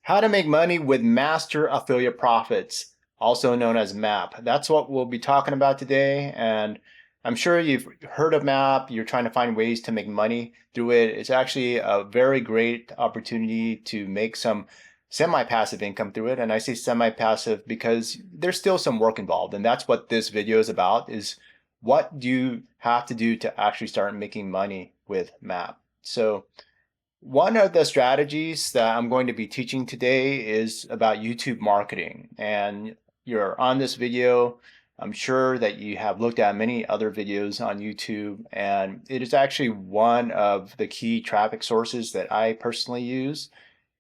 How to make money with master affiliate profits, also known as MAP. That's what we'll be talking about today. And I'm sure you've heard of MAP. You're trying to find ways to make money through it. It's actually a very great opportunity to make some semi-passive income through it. And I say semi-passive because there's still some work involved. And that's what this video is about, is what do you have to do to actually start making money with MAP. So one of the strategies that I'm going to be teaching today is about YouTube marketing. And you're on this video, I'm sure that you have looked at many other videos on YouTube, and it is actually one of the key traffic sources that I personally use.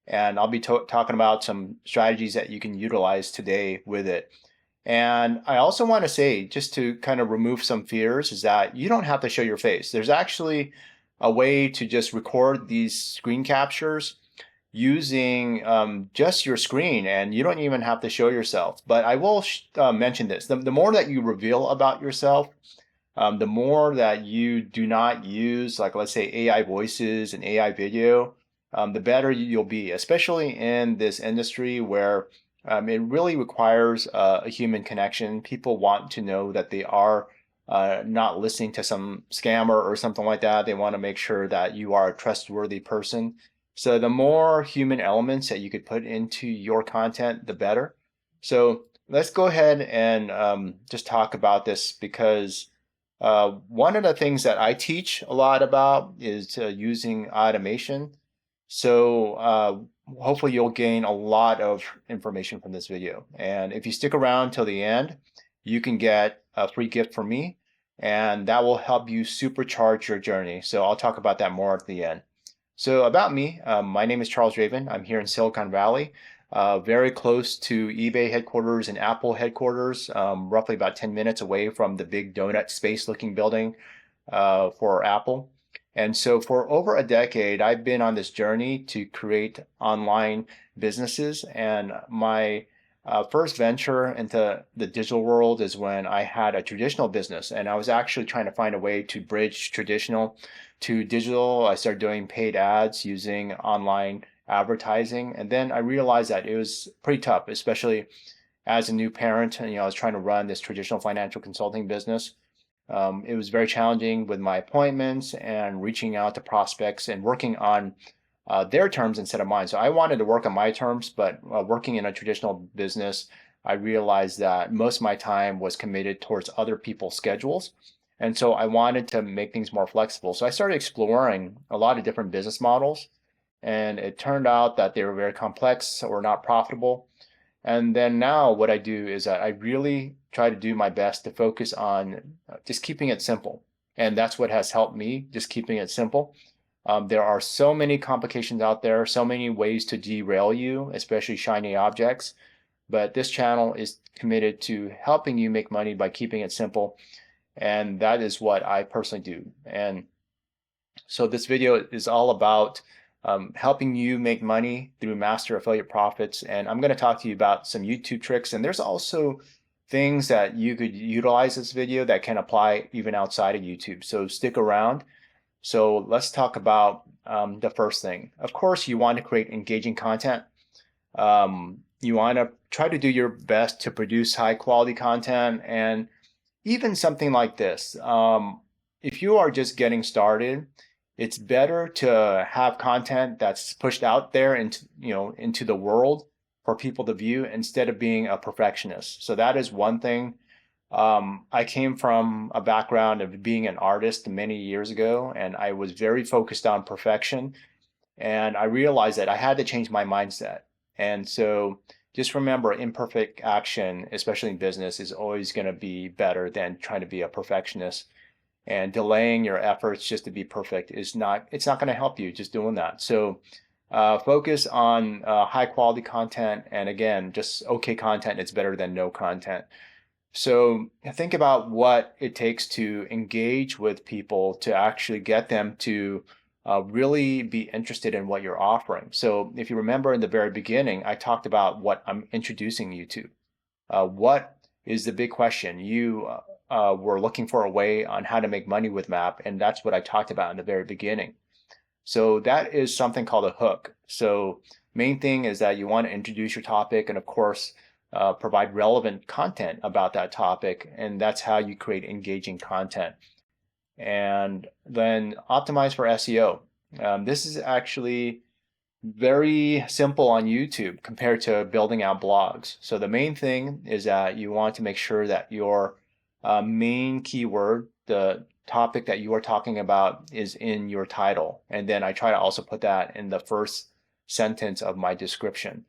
And I'll be talking about some strategies that you can utilize today with it. And I also want to say, just to kind of remove some fears, is that you don't have to show your face. There's actually a way to just record these screen captures using just your screen, and you don't even have to show yourself. But I will mention this. The more that you reveal about yourself, the more that you do not use, like, let's say, AI voices and AI video, the better you'll be, especially in this industry where it really requires a human connection. People want to know that they are not listening to some scammer or something like that. They want to make sure that you are a trustworthy person. So the more human elements that you could put into your content, the better. So let's go ahead and just talk about this, because one of the things that I teach a lot about is using automation. So hopefully you'll gain a lot of information from this video. And if you stick around till the end, you can get a free gift from me, and that will help you supercharge your journey. So I'll talk about that more at the end. So about me, my name is Charles Raven. I'm here in Silicon Valley, very close to eBay headquarters and Apple headquarters, roughly about 10 minutes away from the big donut space looking building for Apple. And so for over a decade, I've been on this journey to create online businesses. And my first venture into the digital world is when I had a traditional business, and I was actually trying to find a way to bridge traditional to digital. I started doing paid ads using online advertising. And then I realized that it was pretty tough, especially as a new parent. And, I was trying to run this traditional financial consulting business. It was very challenging with my appointments and reaching out to prospects and working on their terms instead of mine. So I wanted to work on my terms, but working in a traditional business, I realized that most of my time was committed towards other people's schedules. And so I wanted to make things more flexible. So I started exploring a lot of different business models, and it turned out that they were very complex or not profitable. And then now what I do is that I really try to do my best to focus on just keeping it simple. And that's what has helped me, just keeping it simple. There are so many complications out there, so many ways to derail you, especially shiny objects. But this channel is committed to helping you make money by keeping it simple. And that is what I personally do. And so this video is all about helping you make money through master affiliate profits. And I'm going to talk to you about some YouTube tricks. And there's also things that you could utilize this video that can apply even outside of YouTube. So stick around. So let's talk about the first thing. Of course, you want to create engaging content. You want to try to do your best to produce high quality content. And even something like this, if you are just getting started, it's better to have content that's pushed out there into the world for people to view, instead of being a perfectionist. So that is one thing. I came from a background of being an artist many years ago, and I was very focused on perfection. And I realized that I had to change my mindset. And so just remember, imperfect action, especially in business, is always going to be better than trying to be a perfectionist. And delaying your efforts just to be perfect it's not going to help you just doing that. So focus on high quality content, and again, just okay content is better than no content. So think about what it takes to engage with people to actually get them to really be interested in what you're offering. So if you remember in the very beginning, I talked about what I'm introducing you to. What is the big question? You were looking for a way on how to make money with MAP, and that's what I talked about in the very beginning. So that is something called a hook. So main thing is that you want to introduce your topic and of course provide relevant content about that topic, and that's how you create engaging content. And then optimize for SEO. This is actually very simple on YouTube compared to building out blogs. So the main thing is that you want to make sure that your main keyword, the topic that you are talking about, is in your title. And then I try to also put that in the first sentence of my description.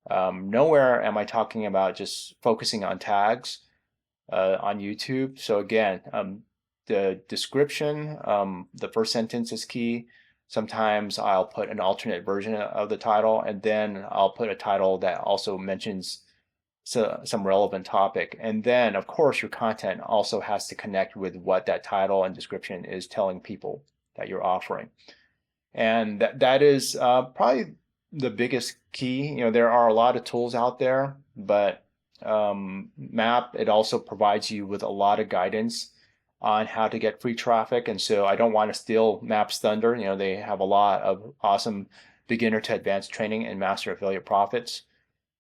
Nowhere am I talking about just focusing on tags on YouTube. So again, the description, the first sentence is key. Sometimes I'll put an alternate version of the title, and then I'll put a title that also mentions some relevant topic. And then, of course, your content also has to connect with what that title and description is telling people that you're offering. And that is probably the biggest key. You know, there are a lot of tools out there, but Map, it also provides you with a lot of guidance on how to get free traffic. And so I don't want to steal Map's thunder. You know, they have a lot of awesome beginner to advanced training in master affiliate profits.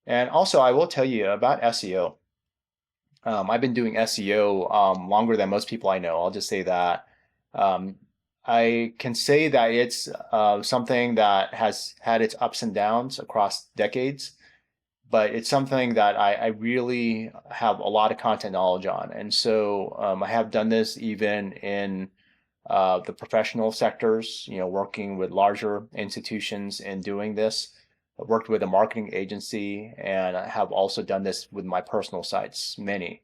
And also, I will tell you about SEO. I've been doing SEO longer than most people I know. I'll just say that. Um, I can say that it's something that has had its ups and downs across decades, but it's something that I really have a lot of content knowledge on. And so I have done this even in the professional sectors, you know, working with larger institutions and doing this. I've worked with a marketing agency, and I have also done this with my personal sites, many.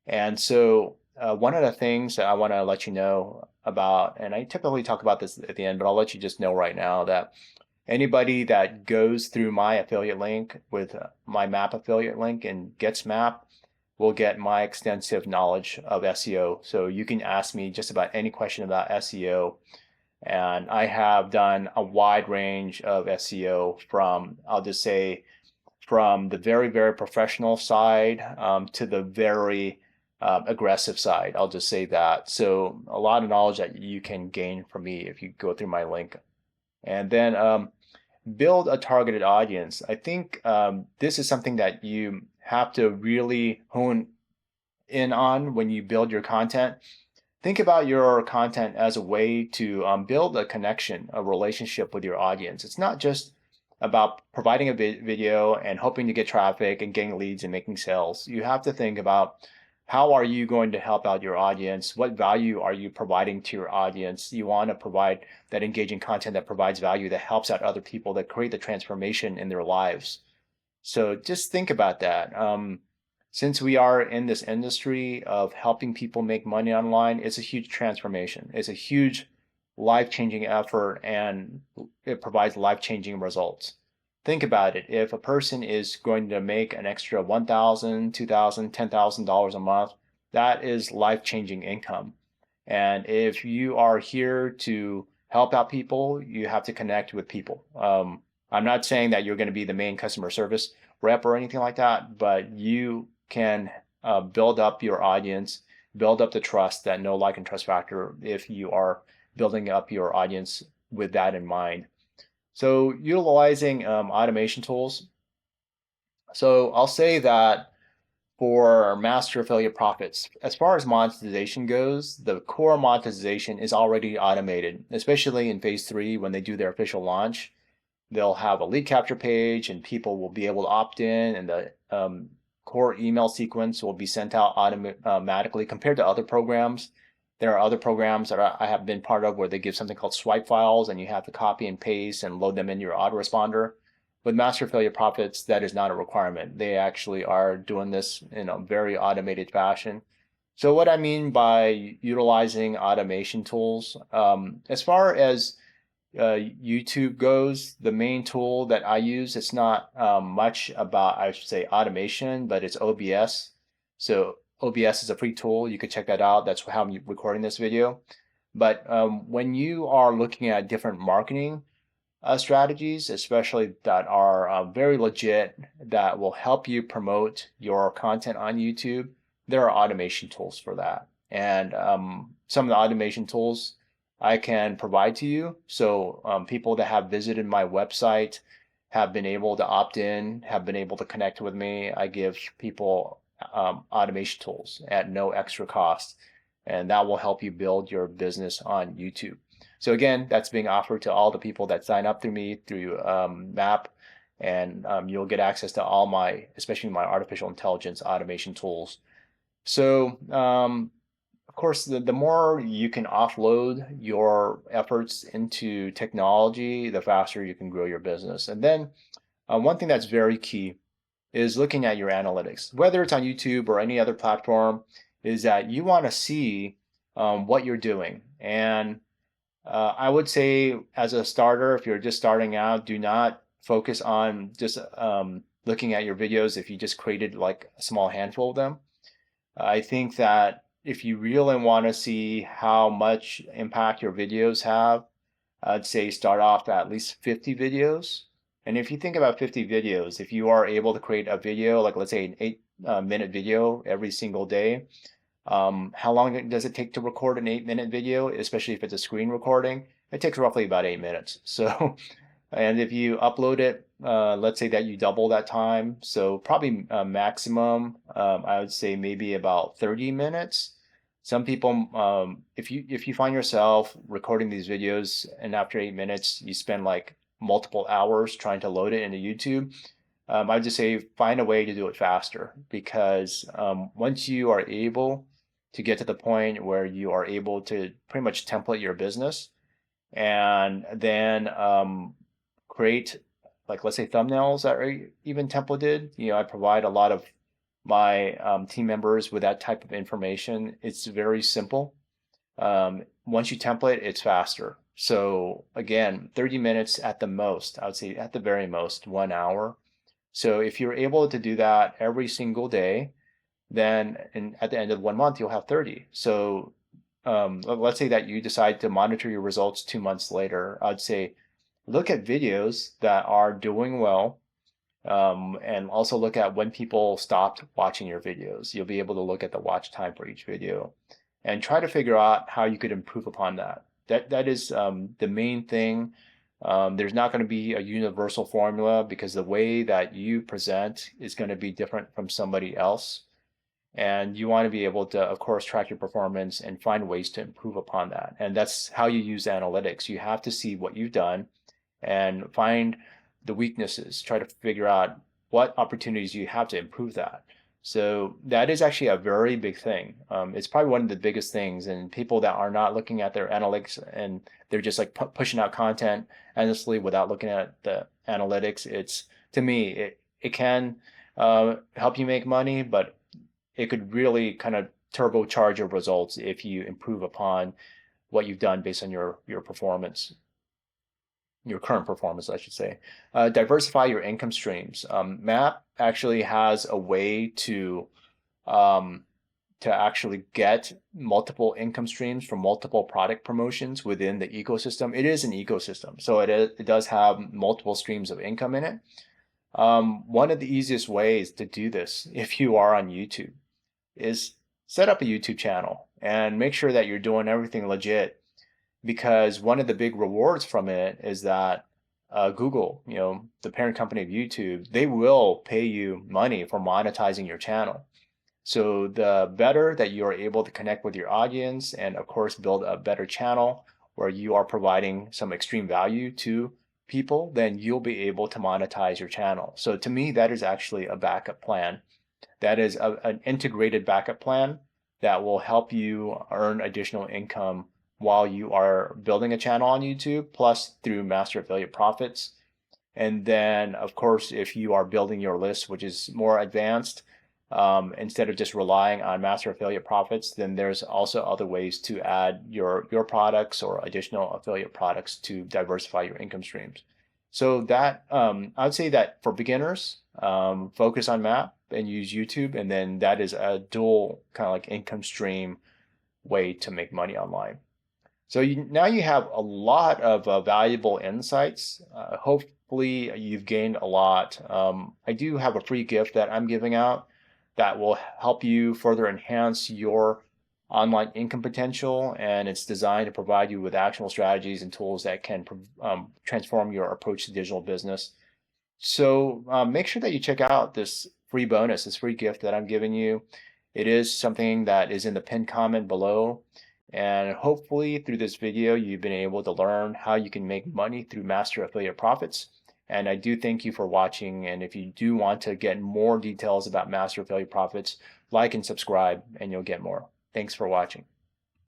And so one of the things that I want to let you know about, and I typically talk about this at the end, but I'll let you just know right now that anybody that goes through my affiliate link with my Map affiliate link and gets Map will get my extensive knowledge of SEO. So you can ask me just about any question about SEO. And I have done a wide range of SEO from, I'll just say, from the very, very professional side to the very aggressive side. I'll just say that. So a lot of knowledge that you can gain from me if you go through my link. And then build a targeted audience. I think this is something that you have to really hone in on when you build your content. Think about your content as a way to build a connection, a relationship with your audience. It's not just about providing a video and hoping to get traffic and getting leads and making sales. You have to think about how are you going to help out your audience? What value are you providing to your audience? You want to provide that engaging content that provides value, that helps out other people, that create the transformation in their lives. So just think about that. Since we are in this industry of helping people make money online, it's a huge transformation. It's a huge life-changing effort, and it provides life-changing results. Think about it. If a person is going to make an extra $1,000, $2,000, $10,000 a month, that is life-changing income. And if you are here to help out people, you have to connect with people. I'm not saying that you're going to be the main customer service rep or anything like that, but you can build up your audience, build up the trust, that know, like, and trust factor if you are building up your audience with that in mind. So utilizing automation tools. So I'll say that for master affiliate profits, as far as monetization goes, the core monetization is already automated, especially in phase 3 when they do their official launch. They'll have a lead capture page and people will be able to opt in, and the core email sequence will be sent out automatically compared to other programs. There are other programs that I have been part of where they give something called swipe files, and you have to copy and paste and load them in your autoresponder. With Master Affiliate Profits, that is not a requirement. They actually are doing this in a very automated fashion. So what I mean by utilizing automation tools, as far as YouTube goes, the main tool that I use, it's not much about, I should say, automation, but it's OBS. So OBS is a free tool. You could check that out. That's how I'm recording this video. But when you are looking at different marketing strategies, especially that are very legit, that will help you promote your content on YouTube, there are automation tools for that. And some of the automation tools I can provide to you. So people that have visited my website have been able to opt in, have been able to connect with me. I give people automation tools at no extra cost, and that will help you build your business on YouTube. So again, that's being offered to all the people that sign up through me through MAP, and you'll get access to all my, especially my artificial intelligence automation tools. So of course, the more you can offload your efforts into technology, the faster you can grow your business. And then one thing that's very key is looking at your analytics, whether it's on YouTube or any other platform, is that you want to see what you're doing. And I would say, as a starter, if you're just starting out, do not focus on just looking at your videos if you just created like a small handful of them. I think that if you really want to see how much impact your videos have, I'd say start off at least 50 videos. And if you think about 50 videos, if you are able to create a video, like let's say an 8-minute video every single day, how long does it take to record an 8-minute video, especially if it's a screen recording? It takes roughly about 8 minutes. So, and if you upload it, let's say that you double that time, so probably maximum, I would say maybe about 30 minutes. Some people, if you find yourself recording these videos and after 8 minutes you spend like multiple hours trying to load it into YouTube, I'd just say find a way to do it faster, because once you are able to get to the point where you are able to pretty much template your business and then create, like let's say thumbnails that are even templated. I provide a lot of my team members with that type of information. It's very simple. Once you template, it's faster. So again, 30 minutes at the most, I would say at the very most 1 hour. So if you're able to do that every single day, then at the end of 1 month, you'll have 30. So let's say that you decide to monitor your results 2 months later. I'd say look at videos that are doing well, and also look at when people stopped watching your videos. You'll be able to look at the watch time for each video and try to figure out how you could improve upon that. That is the main thing. There's not going to be a universal formula, because the way that you present is going to be different from somebody else. And you want to be able to, of course, track your performance and find ways to improve upon that. And that's how you use analytics. You have to see what you've done and find the weaknesses, try to figure out what opportunities you have to improve that. So that is actually a very big thing. It's probably one of the biggest things, and people that are not looking at their analytics and they're just like pushing out content endlessly without looking at the analytics, it's, to me, it can help you make money, but it could really kind of turbocharge your results if you improve upon what you've done based on your performance, your current performance, I should say. Diversify your income streams. MAP actually has a way to actually get multiple income streams from multiple product promotions within the ecosystem. It is an ecosystem, so it does have multiple streams of income in it. One of the easiest ways to do this, if you are on YouTube, is set up a YouTube channel and make sure that you're doing everything legit, because one of the big rewards from it is that Google, the parent company of YouTube, they will pay you money for monetizing your channel. So the better that you are able to connect with your audience and, of course, build a better channel where you are providing some extreme value to people, then you'll be able to monetize your channel. So to me, that is actually a backup plan. That is an integrated backup plan that will help you earn additional income while you are building a channel on YouTube, plus through Master Affiliate Profits. And then, of course, if you are building your list, which is more advanced, instead of just relying on Master Affiliate Profits, then there's also other ways to add your products or additional affiliate products to diversify your income streams. So that I would say that for beginners, focus on MAP and use YouTube, and then that is a dual kind of like income stream way to make money online. So now you have a lot of valuable insights. Hopefully you've gained a lot. I do have a free gift that I'm giving out that will help you further enhance your online income potential, and it's designed to provide you with actionable strategies and tools that can transform your approach to digital business. So make sure that you check out this free bonus, this free gift that I'm giving you. It is something that is in the pinned comment below. And hopefully through this video, you've been able to learn how you can make money through Master Affiliate Profits. And I do thank you for watching. And if you do want to get more details about Master Affiliate Profits, like and subscribe, and you'll get more. Thanks for watching.